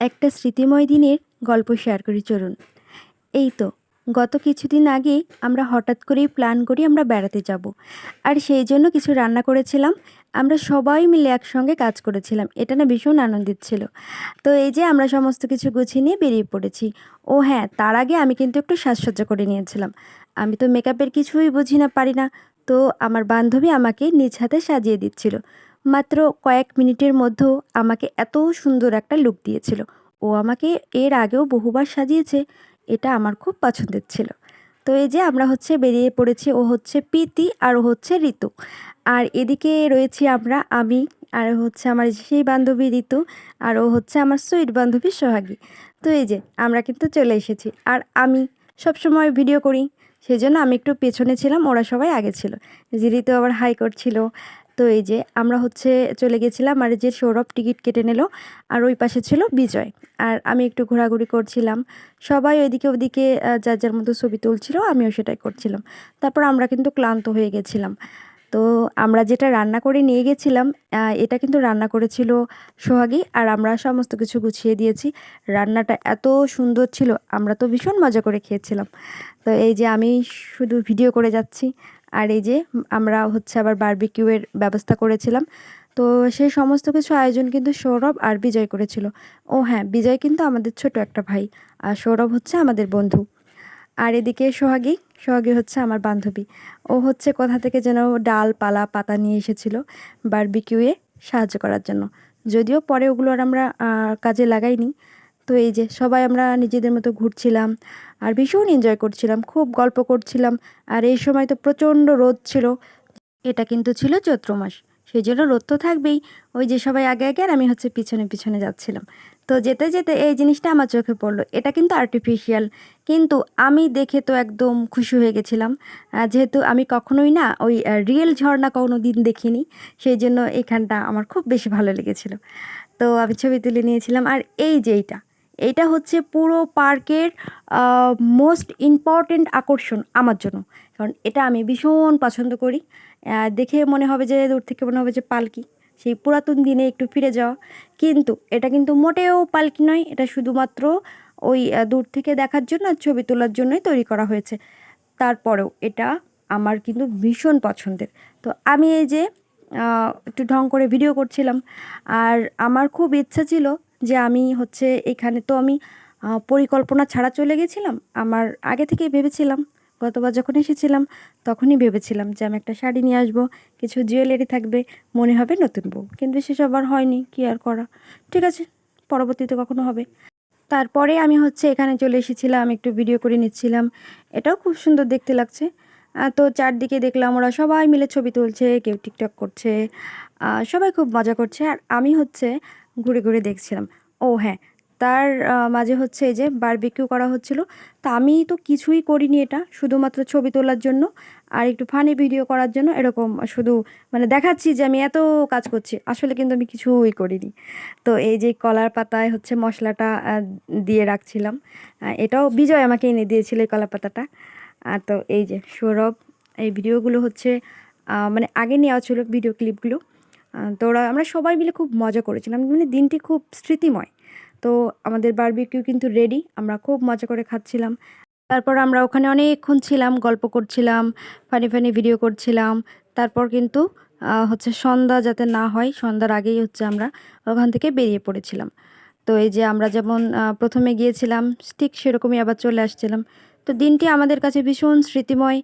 একটা স্মৃতিময় দিনের গল্প শেয়ার করি চলুন। এই তো গত কিছুদিন আগেই আমরা হঠাৎ করেই প্ল্যান করি আমরা বেড়াতে যাব। আর সেই জন্য কিছু রান্না করেছিলাম। আমরা সবাই মিলে একসঙ্গে কাজ করেছিলাম। এটা না ভীষণ আনন্দিত ছিল। তো এই যে আমরা সমস্ত কিছু গুছিয়ে নিয়ে বেরিয়ে পড়েছি। ও হ্যাঁ, তার আগে আমি কিন্তু একটু সাজসজ্জা করে নিয়েছিলাম। আমি তো মেকআপের কিছুই বুঝি না, পারি না। তো আমার বান্ধবী আমাকে নিজ হাতে সাজিয়ে দিচ্ছিল। মাত্র কয়েক মিনিটের মধ্যেও আমাকে এত সুন্দর একটা লুক দিয়েছিল। ও আমাকে এর আগেও বহুবার সাজিয়েছে। এটা আমার খুব পছন্দের ছিল। তো এই যে আমরা হচ্ছে বেরিয়ে পড়েছি। ও হচ্ছে প্রীতি আর ও হচ্ছে ঋতু। আর এদিকে রয়েছি আমি আর হচ্ছে আমার সেই বান্ধবী ঋতু, আর ও হচ্ছে আমার সুইট বান্ধবী সোহাগী। তো এই যে আমরা কিন্তু চলে এসেছি। আর আমি সবসময় ভিডিও করি, সেজন্য আমি একটু পেছনে ছিলাম, ওরা সবাই আগে ছিল। যে ঋতু আবার হাই করছিল। তো এই যে আমরা হচ্ছে চলে গেছিলাম, আর যে সৌরভ টিকিট কেটে নিল, আর ওই পাশে ছিল বিজয়। আর আমি একটু ঘোরাঘুরি করছিলাম। সবাই ওইদিকে ওদিকে যার যার মতো ছবি তুলছিল, আমিও সেটাই করছিলাম। তারপর আমরা কিন্তু ক্লান্ত হয়ে গেছিলাম। তো আমরা যেটা রান্না করে নিয়ে গেছিলাম, এটা কিন্তু রান্না করেছিল সোহাগী, আর আমরা সমস্ত কিছু গুছিয়ে দিয়েছি। রান্নাটা এত সুন্দর ছিল, আমরা তো ভীষণ মজা করে খেয়েছিলাম। তো এই যে আমি শুধু ভিডিও করে যাচ্ছি। আর এই যে আমরা হচ্ছে আবার বারবিকিউয়ের ব্যবস্থা করেছিলাম। তো সেই সমস্ত কিছু আয়োজন কিন্তু সৌরভ আর বিজয় করেছিল। ও হ্যাঁ, বিজয় কিন্তু আমাদের ছোট একটা ভাই, আর সৌরভ হচ্ছে আমাদের বন্ধু। আর এদিকে সোহাগী হচ্ছে আমার বান্ধবী। ও হচ্ছে কোথা থেকে যেন ডালপালা পাতা নিয়ে এসেছিল বারবিকিউয়ে সাহায্য করার জন্য। যদিও পরে ওগুলো আর আমরা কাজে লাগাইনি। তো এই যে সবাই আমরা নিজেদের মতো ঘুরছিলাম আর ভীষণ এনজয় করছিলাম, খুব গল্প করছিলাম। আর এই সময় তো প্রচণ্ড রোদ ছিল। এটা কিন্তু ছিল চৈত্র মাস, সেই জন্য রোদ তো থাকবেই। ওই যে সবাই আগে আগে আর আমি হচ্ছে পিছনে পিছনে যাচ্ছিলাম। তো যেতে যেতে এই জিনিসটা আমার চোখে পড়লো, এটা কিন্তু আর্টিফিশিয়াল। কিন্তু আমি দেখে তো একদম খুশি হয়ে গেছিলাম। যেহেতু আমি কখনোই না ওই রিয়েল ঝর্ণা কোনো দিন দেখিনি, সেই জন্য এখানটা আমার খুব বেশি ভালো লেগেছিল। তো আমি ছবি তুলে নিয়েছিলাম। আর এই যে এইটা হচ্ছে পুরো পার্কের মোস্ট ইম্পর্ট্যান্ট আকর্ষণ আমার জন্য। কারণ এটা আমি ভীষণ পছন্দ করি। দেখে মনে হবে যে, দূর থেকে মনে হবে যে পালকি, সেই পুরাতন দিনে একটু ফিরে যাওয়া। কিন্তু এটা কিন্তু মোটেও পালকি নয়, এটা শুধুমাত্র ওই দূর থেকে দেখার জন্য আর ছবি তোলার জন্যই তৈরি করা হয়েছে। তারপরেও এটা আমার কিন্তু ভীষণ পছন্দের। তো আমি এই যে একটু ঢং করে ভিডিও করছিলাম। আর আমার খুব ইচ্ছা ছিল যে আমি হচ্ছে এখানে তো আমি পরিকল্পনা ছাড়া চলে গেছিলাম। আমার আগে থেকেই ভেবেছিলাম, গতবার যখন এসেছিলাম তখনই ভেবেছিলাম যে আমি একটা শাড়ি নিয়ে আসবো, কিছু জুয়েলারি থাকবে, মনে হবে নতুন বউ। কিন্তু সেসব আর হয়নি, কী আর করা। ঠিক আছে, পরবর্তীতে কখনো হবে। তারপরে আমি হচ্ছে এখানে চলে এসেছিলাম, একটু ভিডিও করে নিচ্ছিলাম। এটাও খুব সুন্দর দেখতে লাগছে। তো চারদিকে দেখলাম ওরা সবাই মিলে ছবি তুলছে, কেউ টিকটক করছে। সবাই খুব মজা করছে, আর আমি হচ্ছে ঘুরে ঘুরে দেখছিলাম। ও হ্যাঁ, তার মাঝে হচ্ছে এই যে বারবিকিউ করা হচ্ছিল। তা আমি তো কিছুই করিনি, এটা শুধুমাত্র ছবি তোলার জন্য আর একটু ফানি ভিডিও করার জন্য, এরকম শুধু মানে দেখাচ্ছি যে আমি এত কাজ করছি, আসলে কিন্তু আমি কিছুই করিনি। তো এই যে কলার পাতায় হচ্ছে মশলাটা দিয়ে রাখছিলাম। এটাও বিজয় আমাকে এনে দিয়েছিল, এই কলা পাতাটা। তো এই যে সৌরভ, এই ভিডিওগুলো হচ্ছে মানে আগে নেওয়া ছিল ভিডিও ক্লিপগুলো। তো আমরা সবাই মিলে খুব মজা করেছিলাম, মানে দিনটি খুব স্মৃতিময়। তো আমাদের বারবিকিউ কিন্তু রেডি, আমরা খুব মজা করে খাচ্ছিলাম। তারপর আমরা ওখানে অনেকক্ষণ ছিলাম, গল্প করছিলাম, ফানি ফানি ভিডিও করছিলাম। তারপর কিন্তু হচ্ছে সন্ধ্যা যাতে না হয়, সন্ধ্যার আগেই হচ্ছে আমরা ওখান থেকে বেরিয়ে পড়েছিলাম। তো এই যে আমরা যেমন প্রথমে গিয়েছিলাম ঠিক সেরকমই আবার চলে আসছিলাম। তো দিনটি আমাদের কাছে ভীষণ স্মৃতিময়।